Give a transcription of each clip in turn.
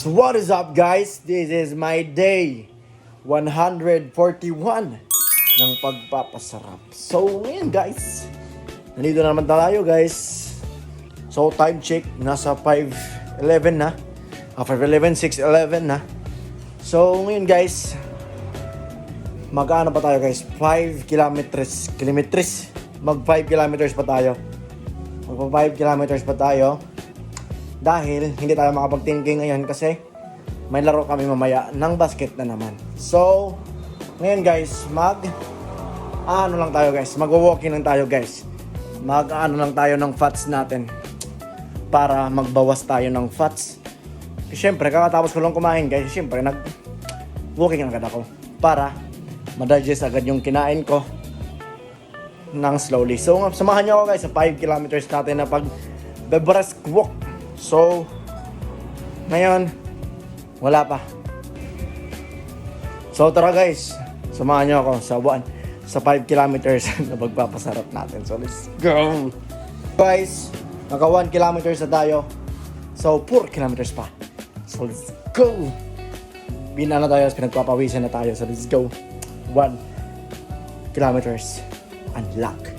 So what is up guys? This is my day 141 ng pagpapasarap. So ngayon guys, nandito na naman tayo guys. So time check, nasa 5:11 na. 5:11, 6:11 na. So ngayon guys, mag-ano pa tayo guys? 5 kilometers. Mag 5 kilometers pa tayo. Mag 5 kilometers pa tayo. Dahil hindi tayo makapag-10K ngayon kasi may laro kami mamaya ng basket na naman. So, ngayon guys, mag-ano lang tayo guys. Mag-walking lang tayo guys. Mag-ano lang tayo ng fats natin. Para magbawas tayo ng fats. Siyempre, kakatapos ko lang kumain guys. Siyempre, nag-walking agad ako. Para ma-digest agad yung kinain ko ng slowly. So, samahan nyo ako guys sa 5 kilometers natin na pag-brisk walk. So, ngayon, wala pa. So, tara guys, samahan nyo ako sa 5 kilometers na magpapasarap natin. So, let's go! Guys, naka 1 kilometers na tayo. So, 4 kilometers pa. So, let's go! Bina na tayo, pinagpapawisan na tayo. So, let's go! 1 kilometers. Unlock.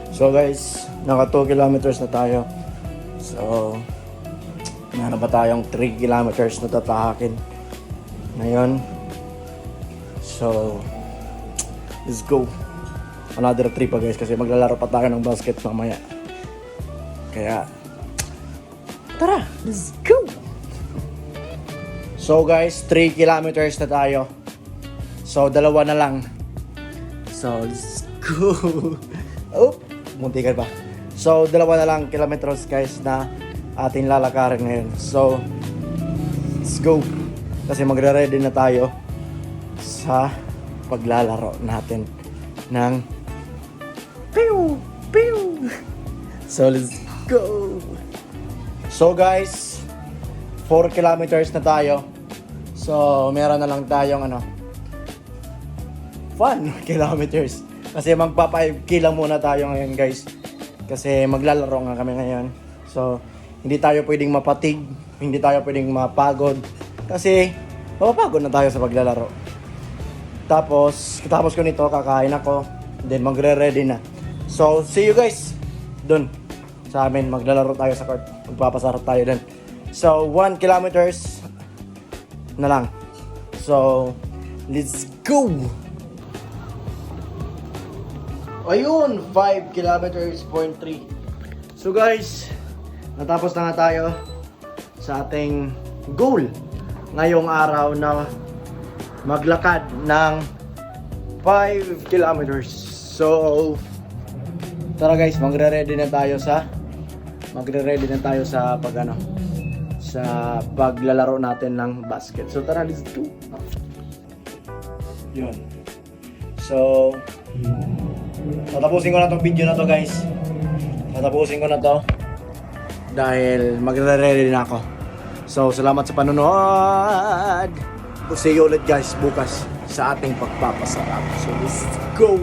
So, guys, naka 2 kilometers na tayo. So, meron pa tayong 3 kilometers na tatahakin ngayon. So, let's go. Another 3 pa guys kasi maglalaro pa tayo ng basket mamaya. Kaya, tara, let's go! So guys, 3 kilometers na tayo. So, 2 na lang. So, let's go! Oh, muntikan pa. So, 2 na lang kilometers guys na ating lalakarin ngayon. So, let's go. Kasi magre-ready na tayo sa paglalaro natin ng pew, pew. So, let's go. So, guys, 4 kilometers na tayo. So, meron na lang tayong fun kilometers. Kasi magpa 5K lang muna tayo ngayon guys. Kasi maglalaro nga kami ngayon. So, hindi tayo pwedeng mapatig. Hindi tayo pwedeng mapagod. Kasi, mapapagod na tayo sa paglalaro. Tapos, katapos ko nito, kakain ako. Then, magre-ready na. So, see you guys dun sa amin. Maglalaro tayo sa court. Magpapasarap tayo dun. So, 1 kilometers na lang. So, let's go! Ayun, 5 kilometers, 0.3. So guys, natapos na nga tayo sa ating goal ngayong araw na maglakad ng 5 kilometers. So, tara guys, magre-ready na tayo sa sa paglalaro natin ng basket. So tara, let's do. Yun. So, tatapusin ko na tong video na to guys. Tatapusin ko na to dahil magre-ready na ako. So, salamat sa panonood. See you ulit guys bukas sa ating pagpapasarap. So, let's go!